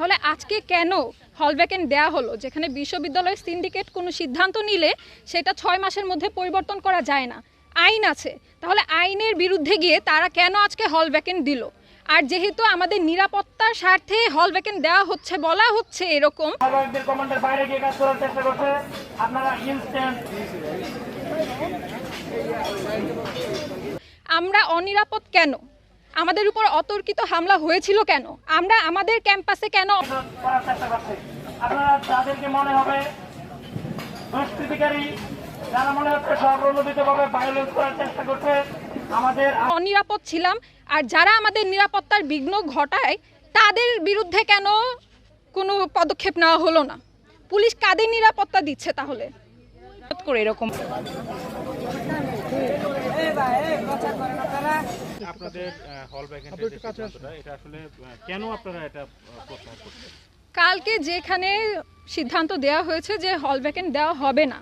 তাহলে আজকে কেন হল ভ্যাকেন্ট দেওয়া হলো, যেখানে বিশ্ববিদ্যালয়ের সিন্ডিকেট কোনো সিদ্ধান্ত নিলে সেটা 6 মাসের মধ্যে পরিবর্তন করা যায় না, আইন আছে। তাহলে আইনের বিরুদ্ধে গিয়ে তারা কেন আজকে হল ভ্যাকেন্ট দিল? আর যেহেতু আমাদের নিরাপত্তার স্বার্থে হল ভ্যাকেন্ট দেওয়া হচ্ছে, বলা হচ্ছে এরকম, আমরা অনিরাপদ কেন? আমাদের উপর অতর্কিত হামলা হয়েছিল কেন? আমরা আমাদের ক্যাম্পাসে কেন অনিরাপদ ছিলাম? আর যারা আমাদের নিরাপত্তার বিঘ্ন ঘটায় তাদের বিরুদ্ধে কেন কোনো পদক্ষেপ নেওয়া হলো না? পুলিশ কাদের নিরাপত্তা দিচ্ছে তাহলে? করে এরকম আপনাদের হল ভ্যাকেন্টের যে সিদ্ধান্তটা, এটা আসলে কেন আপনারা এটা প্রত্যাহার করছেন? কালকে যেখানে সিদ্ধান্ত দেওয়া হয়েছে যে হল ভ্যাকেন্ট দেওয়া হবে না,